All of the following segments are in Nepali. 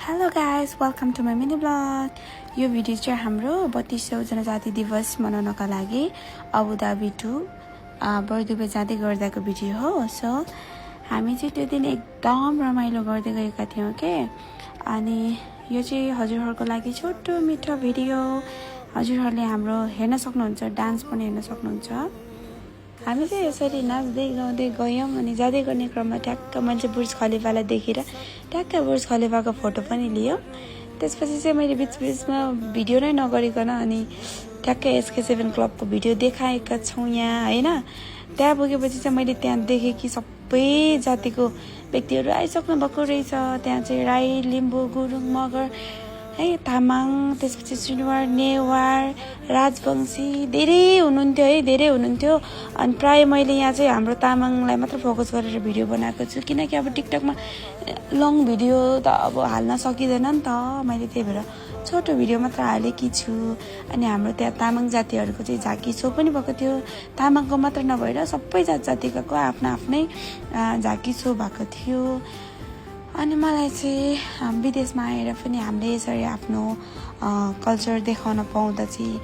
Hello guys, welcome to my mini blog. यो भिडियो चाहिँ हाम्रो 32औं जनजाति दिवस मनाउनका लागि अबुधाबी टु बर्दुबे जाँदै गर्दाको भिडियो हो। सो हामी चाहिँ त्यो दिन एकदम रमाइलो गर्दै गएका थियौँ के। अनि यो चाहिँ हजुरहरूको लागि छोटो मिठो भिडियो। हजुरहरूले हाम्रो हेर्न सक्नुहुन्छ, डान्स पनि हेर्न सक्नुहुन्छ। हामी चाहिँ यसरी नाच्दै गाउँदै गयौँ अनि जाँदै गर्ने क्रममा ट्याक्क मैले बुर्ज खलिफालाई देखेर ट्याक्क बुर्ज खलिफाको फोटो पनि लियो। त्यसपछि चाहिँ मैले बिचबिचमा भिडियो नै नगरिकन अनि ट्याक्क SK7 क्लबको भिडियो देखाएका छौँ यहाँ होइन। त्यहाँ पुगेपछि चाहिँ मैले त्यहाँ देखेँ कि सबै जातिको व्यक्तिहरू आइसक्नु भएको रहेछ। त्यहाँ चाहिँ राई, लिम्बू, गुरुङ, मगर है, तामाङ, त्यसपछि सुनुवार, नेवार, राजवंशी धेरै हुनुहुन्थ्यो। अनि प्रायः मैले यहाँ चाहिँ हाम्रो तामाङलाई मात्र फोकस गरेर भिडियो बनाएको छु, किनकि अब टिकटकमा लङ भिडियो त अब हाल्न सकिँदैन नि त। मैले त्यही भएर छोटो भिडियो मात्र हालेकी छु। अनि हाम्रो त्यहाँ तामाङ जातिहरूको चाहिँ झाँकी सो पनि भएको थियो। तामाङको मात्र नभएर सबै जातिको आफ्नै झाँकी सो भएको थियो। अनि मलाई चाहिँ विदेशमा आएर पनि हामीले यसरी आफ्नो कल्चर देखाउन पाउँदा चाहिँ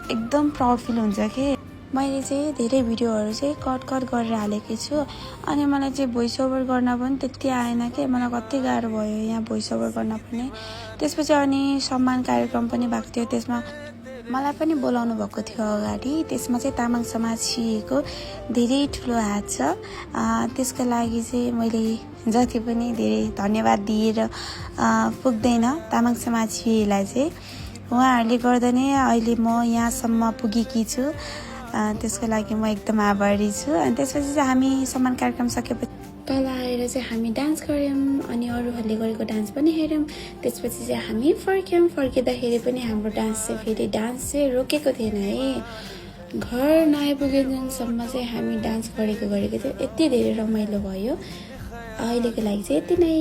एकदम प्राउड फिल हुन्छ कि। मैले चाहिँ धेरै भिडियोहरू चाहिँ कट गरेर हालेकी छु। अनि मलाई चाहिँ भोइस ओभर गर्न पनि त्यति आएन कि, मलाई कति गाह्रो भयो यहाँ भोइस ओभर गर्न पनि। त्यसपछि अनि सम्मान कार्यक्रम पनि भएको थियो, त्यसमा मलाई पनि बोलाउनु भएको थियो अगाडि। त्यसमा चाहिँ तामाङ समाजको धेरै ठुलो हात छ। त्यसको लागि चाहिँ मैले जति पनि धेरै धन्यवाद दिएर पुग्दैन तामाङ समाजलाई चाहिँ। उहाँहरूले गर्दा नै अहिले म यहाँसम्म पुगेकी छु। त्यसको लागि म एकदम आभारी छु। अनि त्यसपछि चाहिँ हामी सम्मान कार्यक्रम सकेपछि तल आएर चाहिँ हामी डान्स गऱ्यौँ अनि अरूहरूले गरेको डान्स पनि हेऱ्यौँ। त्यसपछि चाहिँ हामी फर्किँदाखेरि पनि हाम्रो डान्स चाहिँ रोकेको थिएन है। घर नआइपुगेसम्म चाहिँ हामी डान्स गरेको थियो। यति धेरै रमाइलो भयो। अहिलेको लागि चाहिँ यति नै।